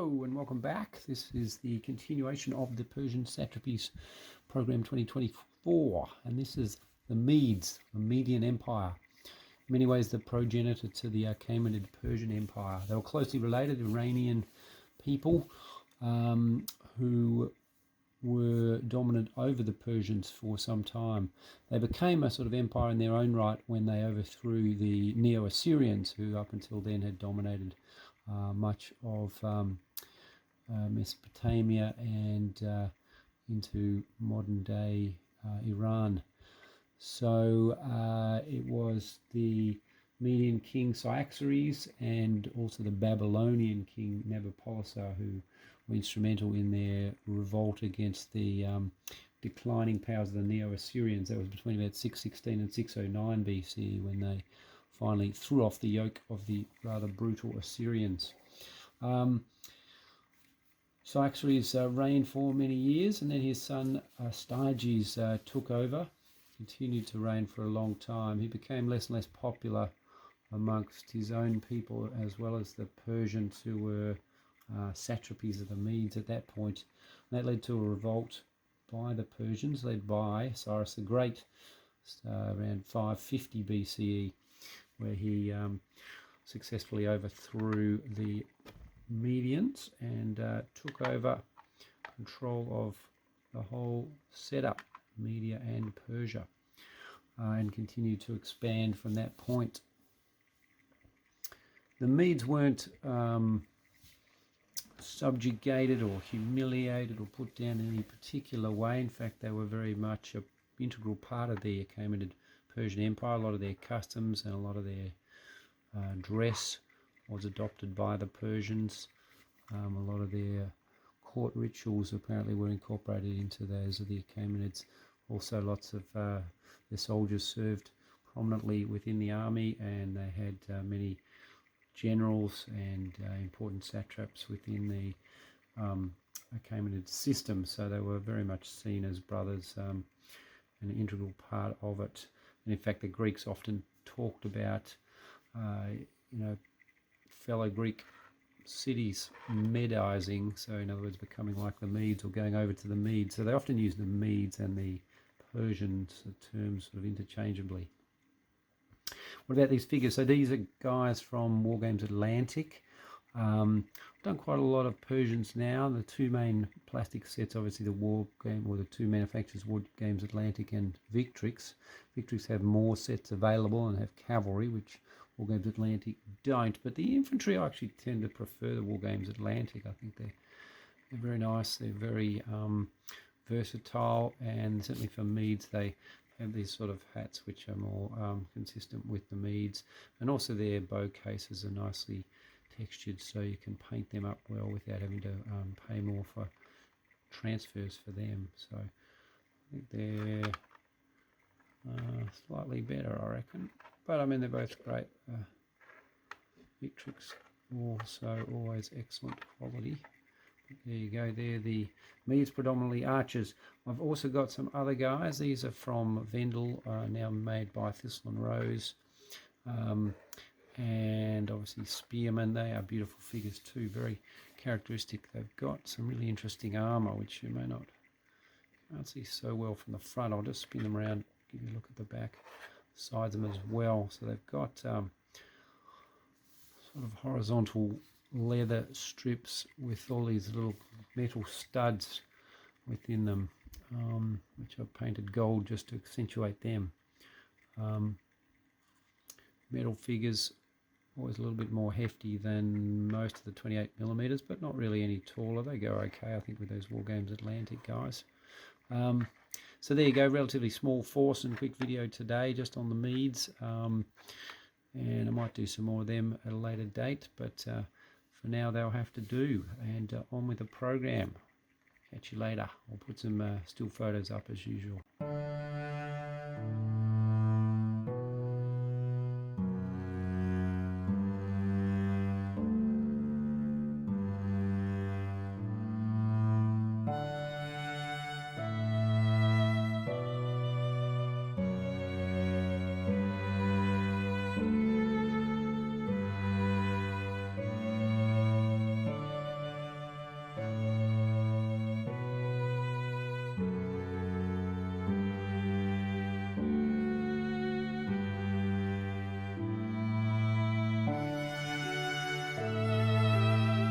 Hello and welcome back. This is the continuation of the Persian Satrapies program 2024, and this is the Medes, the Median Empire. In many ways the progenitor to the Achaemenid Persian Empire. They were closely related Iranian people who were dominant over the Persians for some time. They became a sort of empire in their own right when they overthrew the Neo-Assyrians, who up until then had dominated much of Mesopotamia and into modern day Iran. So it was the Median king Cyaxares and also the Babylonian king Nabopolassar who were instrumental in their revolt against the declining powers of the Neo-Assyrians. That was between about 616 and 609 BC when they finally threw off the yoke of the rather brutal Assyrians. Cyaxares reigned for many years, and then his son Astyages took over, continued to reign for a long time. He became less and less popular amongst his own people as well as the Persians who were satrapies of the Medes at that point. And that led to a revolt by the Persians led by Cyrus the Great around 550 BCE, where he successfully overthrew the Medians and took over control of the whole setup, Media and Persia, and continued to expand from that point. The Medes weren't subjugated or humiliated or put down in any particular way. In fact, they were very much an integral part of the Achaemenid Persian Empire. A lot of their customs and a lot of their dress was adopted by the Persians. A lot of their court rituals apparently were incorporated into those of the Achaemenids. Also, lots of their soldiers served prominently within the army, and they had many generals and important satraps within the Achaemenid system. So they were very much seen as brothers, an integral part of it. And in fact, the Greeks often talked about, fellow Greek cities Medizing, so in other words, becoming like the Medes or going over to the Medes. So they often use the Medes and the Persians terms sort of interchangeably. What about these figures? So these are guys from Wargames Atlantic. Done quite a lot of Persians now. The two main plastic sets, obviously the War Game, or the two manufacturers, Wargames Atlantic and Victrix. Victrix have more sets available and have cavalry, which Wargames Atlantic don't. But the infantry, I actually tend to prefer the Wargames Atlantic. I think they're very nice. They're very versatile, and certainly for Medes, they have these sort of hats which are more consistent with the Medes, and also their bow cases are nicely textured, so you can paint them up well without having to pay more for transfers for them. So I think they're slightly better, I reckon. But I mean, they're both great. Victrix also always excellent quality. But there you go, they're the Medes, predominantly archers. I've also got some other guys. These are from Vendel, now made by Thistle and Rose. And obviously spearmen. They are beautiful figures too, very characteristic. They've got some really interesting armour, which you may not can't see so well from the front. I'll just spin them around, give you a look at the back sides of them as well. So they've got sort of horizontal leather strips with all these little metal studs within them, which I've painted gold just to accentuate them. Metal figures, always a little bit more hefty than most of the 28mm, but not really any taller. They go okay, I think, with those Wargames Atlantic guys. So there you go, relatively small force and quick video today just on the Medes. And I might do some more of them at a later date, but for now they'll have to do. And on with the program. Catch you later. I'll put some still photos up as usual.